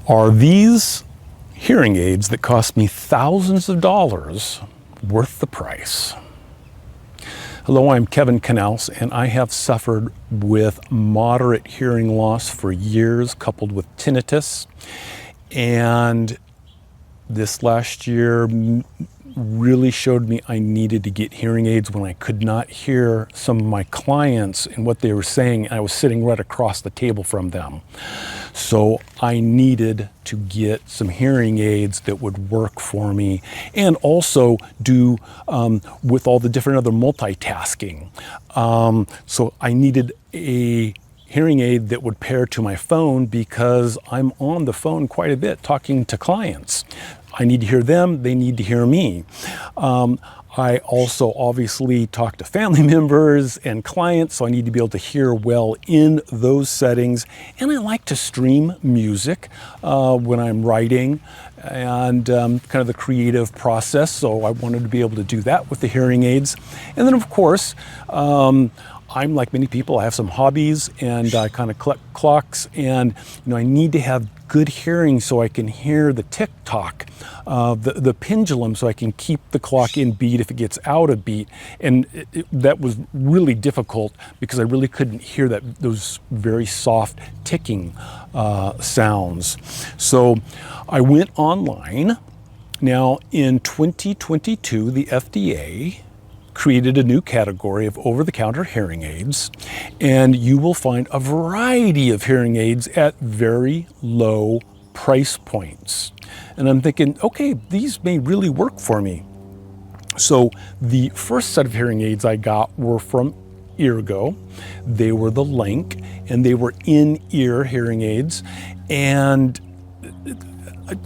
Are these hearing aids that cost me thousands of dollars worth the price? Hello, I'm Kevin Canals, and I have suffered with moderate hearing loss for years, coupled with tinnitus. And this last year really showed me I needed to get hearing aids when I could not hear some of my clients and what they were saying. I was sitting right across the table from them. So I needed to get some hearing aids that would work for me and also do with all the different other multitasking. So I needed a hearing aid that would pair to my phone because I'm on the phone quite a bit talking to clients. I need to hear them, they need to hear me. I also obviously talk to family members and clients, so I need to be able to hear well in those settings. And I like to stream music when I'm writing and kind of the creative process. So I wanted to be able to do that with the hearing aids. And then of course, I'm like many people, I have some hobbies and I kind of collect clocks, and I need to have good hearing so I can hear the tick-tock, the pendulum, so I can keep the clock in beat if it gets out of beat. And that was really difficult because I really couldn't hear those very soft ticking sounds. So I went online. Now in 2022, the FDA created a new category of over-the-counter hearing aids, and you will find a variety of hearing aids at very low price points. And I'm thinking, okay, these may really work for me. So the first set of hearing aids I got were from Eargo. They were the Link, and they were in-ear hearing aids, and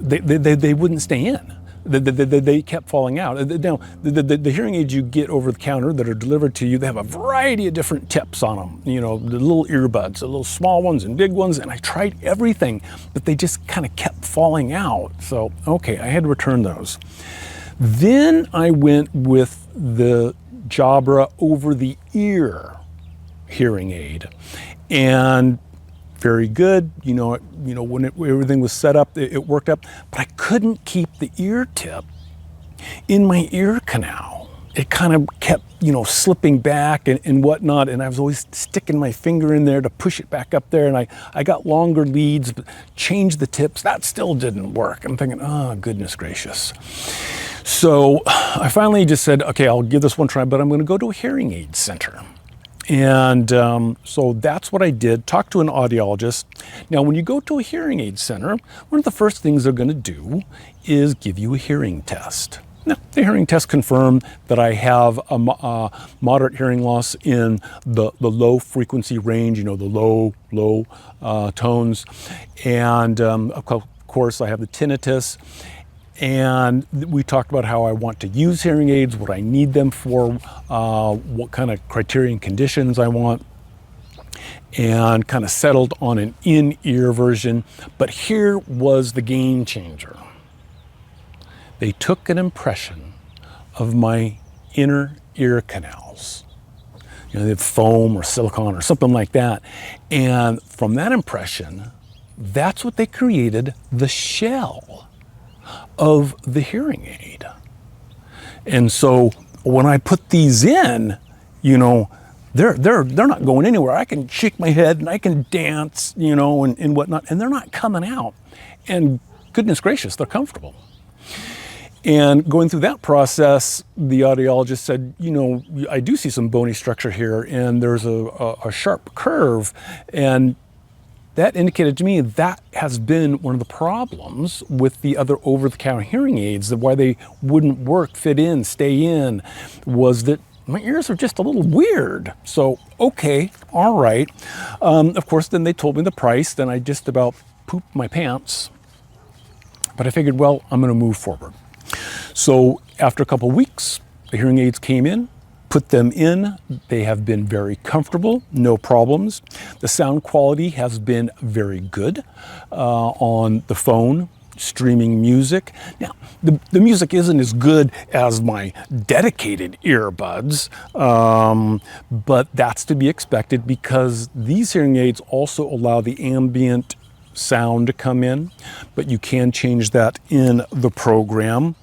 they wouldn't stay in. They kept falling out. Now, the hearing aids you get over the counter that are delivered to you, they have a variety of different tips on them. The little earbuds, the little small ones and big ones, and I tried everything, but they just kind of kept falling out. So, okay, I had to return those. Then I went with the Jabra over-the-ear hearing aid, and very good. When everything was set up, it worked up, but I couldn't keep the ear tip in my ear canal. It kind of kept, slipping back and whatnot, and I was always sticking my finger in there to push it back up there, and I got longer leads, but changed the tips. That still didn't work. I'm thinking, oh, goodness gracious. So I finally just said, okay, I'll give this one a try, but I'm going to go to a hearing aid center. And so that's what I did, talk to an audiologist. Now, when you go to a hearing aid center, one of the first things they're going to do is give you a hearing test. Now, the hearing test confirmed that I have a moderate hearing loss in the low frequency range, the low tones. And of course, I have the tinnitus. And we talked about how I want to use hearing aids, what I need them for, what kind of criteria and conditions I want, and kind of settled on an in-ear version. But here was the game changer. They took an impression of my inner ear canals. They have foam or silicone or something like that. And from that impression, that's what they created the shell of the hearing aid. And so when I put these in, they're not going anywhere. I can shake my head and I can dance, and whatnot, and they're not coming out. And goodness gracious, they're comfortable. And going through that process, the audiologist said, I do see some bony structure here, and there's a sharp curve, and that indicated to me that has been one of the problems with the other over-the-counter hearing aids, that why they wouldn't work, fit in, stay in, was that my ears are just a little weird. So, okay, all right. Of course, then they told me the price, then I just about pooped my pants. But I figured, well, I'm gonna move forward. So after a couple of weeks, the hearing aids came in, put them in. They have been very comfortable, no problems. The sound quality has been very good on the phone, streaming music. Now, the music isn't as good as my dedicated earbuds, but that's to be expected because these hearing aids also allow the ambient sound to come in, but you can change that in the program.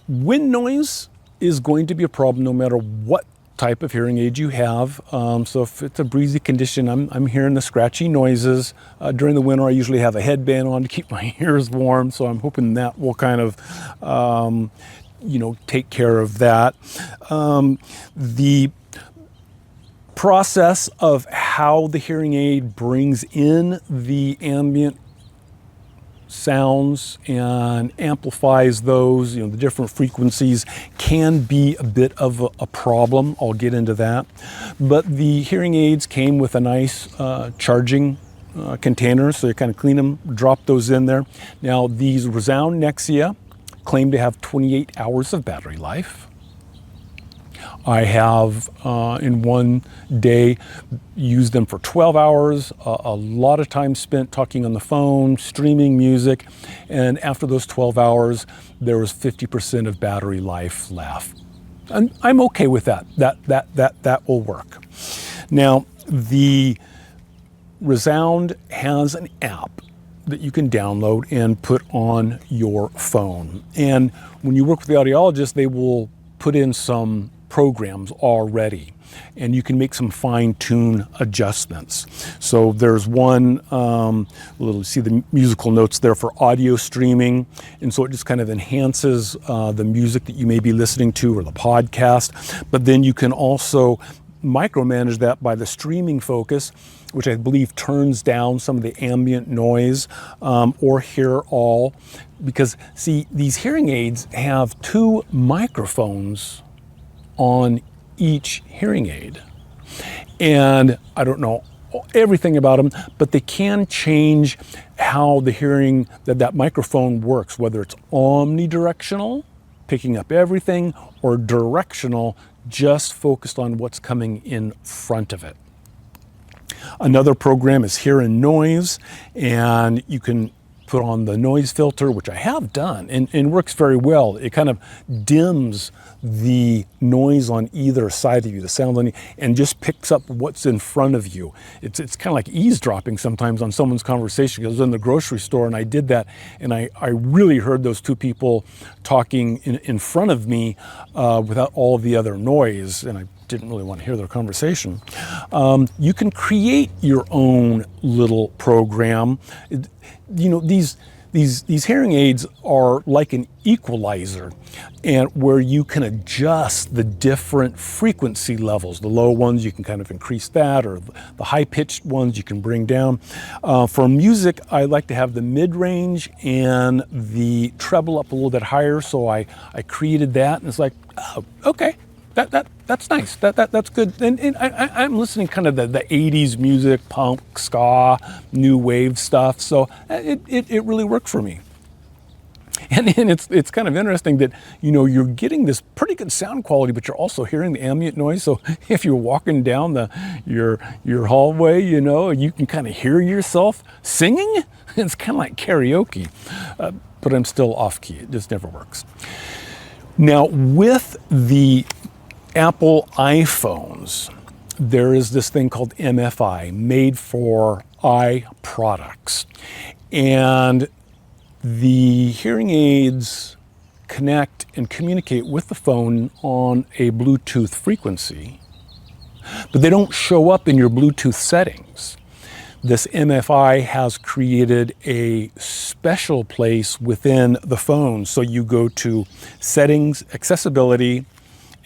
Wind noise is going to be a problem no matter what type of hearing aid you have. So if it's a breezy condition, I'm hearing the scratchy noises. During the winter, I usually have a headband on to keep my ears warm, so I'm hoping that will kind of take care of that. The process of how the hearing aid brings in the ambient sounds and amplifies those, the different frequencies, can be a bit of a problem. I'll get into that. But the hearing aids came with a nice charging container, so you kind of clean them, drop those in there. Now, these ReSound Nexia claim to have 28 hours of battery life. I have, in one day, used them for 12 hours, a lot of time spent talking on the phone, streaming music, and after those 12 hours, there was 50% of battery life left. And I'm okay with that. That will work. Now, the ReSound has an app that you can download and put on your phone. And when you work with the audiologist, they will put in some programs already, and you can make some fine-tune adjustments. So there's one, see the musical notes there for audio streaming, and so it just kind of enhances the music that you may be listening to or the podcast. But then you can also micromanage that by the streaming focus, which I believe turns down some of the ambient noise, or hear all, because see, these hearing aids have 2 microphones on each hearing aid. And I don't know everything about them, but they can change how the hearing, that microphone works, whether it's omnidirectional, picking up everything, or directional, just focused on what's coming in front of it. Another program is Hear and Noise, and you can put on the noise filter, which I have done, and works very well. It kind of dims the noise on either side of you, the sound on you, and just picks up what's in front of you. It's kind of like eavesdropping sometimes on someone's conversation. I was in the grocery store and I did that, and I really heard those 2 people talking in front of me without all of the other noise, and I didn't really want to hear their conversation. You can create your own little program. These hearing aids are like an equalizer, and where you can adjust the different frequency levels. The low ones, you can kind of increase that, or the high-pitched ones you can bring down. For music, I like to have the mid-range and the treble up a little bit higher, so I created that, and it's like, oh, okay. That's nice. That's good. And I'm listening kind of the 80s music, punk, ska, new wave stuff. So it really worked for me. And it's kind of interesting that, you're getting this pretty good sound quality, but you're also hearing the ambient noise. So if you're walking down your hallway, you can kind of hear yourself singing. It's kind of like karaoke, but I'm still off key. It just never works. Now, with the Apple iPhones, there is this thing called MFI, made for eye products. And the hearing aids connect and communicate with the phone on a Bluetooth frequency, but they don't show up in your Bluetooth settings. This MFI has created a special place within the phone. So you go to Settings, Accessibility,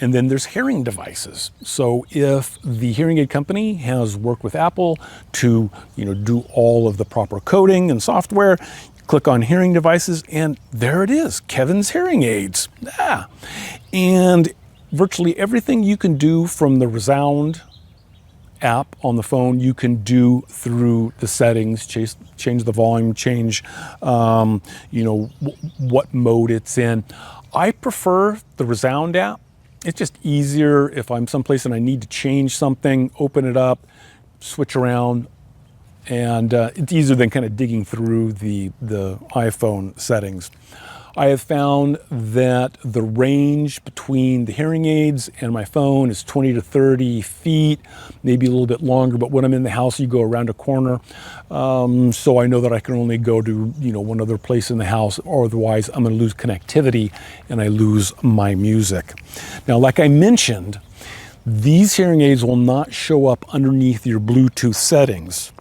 and then there's hearing devices. So if the hearing aid company has worked with Apple to, do all of the proper coding and software, click on hearing devices, and there it is, Kevin's hearing aids. And virtually everything you can do from the ReSound app on the phone, you can do through the settings, change the volume, change, what mode it's in. I prefer the ReSound app. It's just easier if I'm someplace and I need to change something, open it up, switch around, and it's easier than kind of digging through the iPhone settings. I have found that the range between the hearing aids and my phone is 20 to 30 feet, maybe a little bit longer, but when I'm in the house, you go around a corner. So I know that I can only go to, one other place in the house, or otherwise I'm gonna lose connectivity and I lose my music. Now, like I mentioned, these hearing aids will not show up underneath your Bluetooth settings.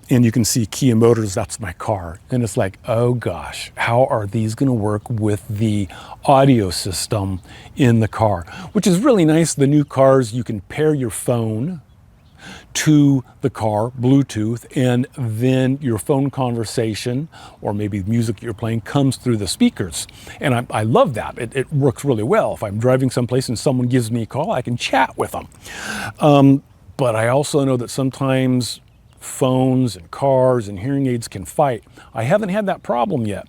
And you can see Kia Motors, that's my car. And it's like, oh gosh, how are these gonna work with the audio system in the car? Which is really nice. The new cars, you can pair your phone to the car, Bluetooth, and then your phone conversation, or maybe music you're playing, comes through the speakers. And I love that. It works really well. If I'm driving someplace and someone gives me a call, I can chat with them. But I also know that sometimes phones and cars and hearing aids can fight. I haven't had that problem yet.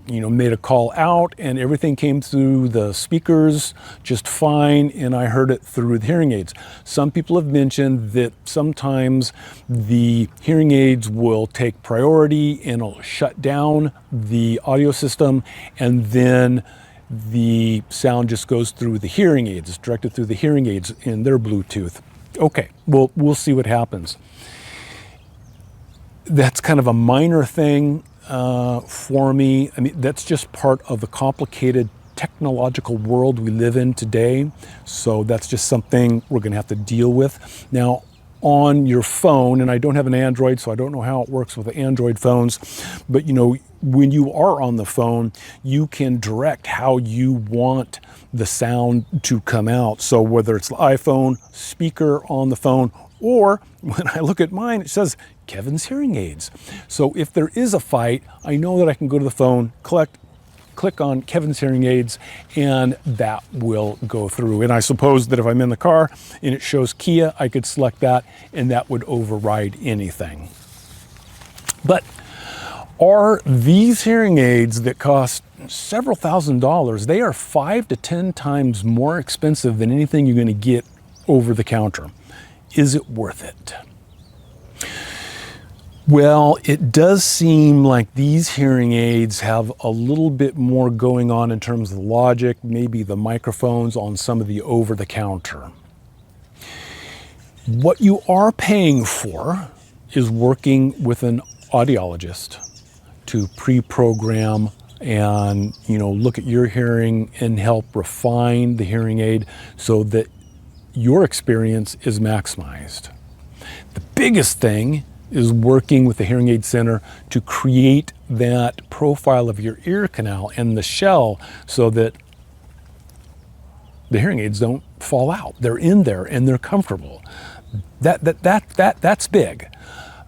Made a call out and everything came through the speakers just fine, and I heard it through the hearing aids. Some people have mentioned that sometimes the hearing aids will take priority and it'll shut down the audio system, and then the sound just goes through the hearing aids. It's directed through the hearing aids in their Bluetooth. Okay, well, we'll see what happens. That's kind of a minor thing for me. I mean, that's just part of the complicated technological world we live in today. So that's just something we're gonna have to deal with. Now, on your phone, and I don't have an Android, so I don't know how it works with the Android phones, but when you are on the phone, you can direct how you want the sound to come out. So whether it's the iPhone, speaker on the phone, or when I look at mine, it says Kevin's hearing aids. So if there is a fight, I know that I can go to the phone, click on Kevin's hearing aids, and that will go through. And I suppose that if I'm in the car and it shows Kia, I could select that and that would override anything. But are these hearing aids that cost several $1,000s, they are 5 to 10 times more expensive than anything you're gonna get over the counter. Is it worth it? Well, it does seem like these hearing aids have a little bit more going on in terms of the logic, maybe the microphones on some of the over-the-counter. What you are paying for is working with an audiologist to pre-program and look at your hearing and help refine the hearing aid so that your experience is maximized. The biggest thing is working with the hearing aid center to create that profile of your ear canal and the shell so that the hearing aids don't fall out. They're in there and they're comfortable. That's big.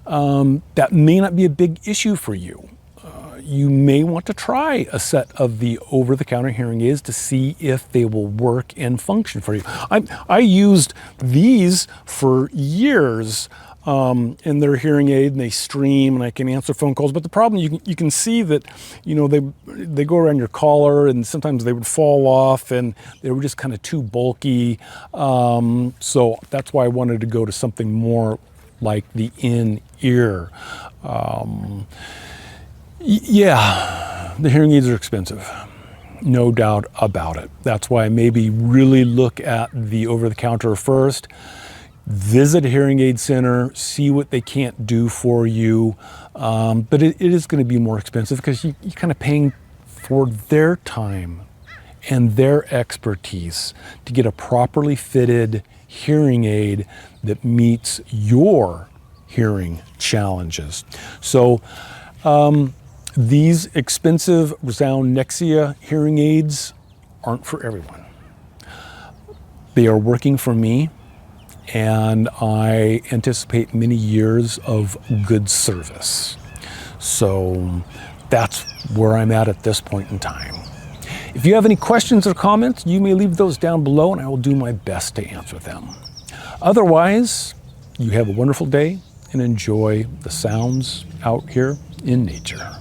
That may not be a big issue for you. You may want to try a set of the over-the-counter hearing aids to see if they will work and function for you. I used these for years in their hearing aid, and they stream, and I can answer phone calls. But the problem, you can see that, they go around your collar, and sometimes they would fall off, and they were just kind of too bulky. So that's why I wanted to go to something more like the in-ear. Yeah, the hearing aids are expensive, no doubt about it. That's why maybe really look at the over-the-counter first. Visit a hearing aid center, see what they can't do for you. But it is going to be more expensive because you're kind of paying for their time and their expertise to get a properly fitted hearing aid that meets your hearing challenges. So these expensive ReSound Nexia hearing aids aren't for everyone. They are working for me, and I anticipate many years of good service. So that's where I'm at this point in time. If you have any questions or comments, you may leave those down below and I will do my best to answer them. Otherwise, you have a wonderful day and enjoy the sounds out here in nature.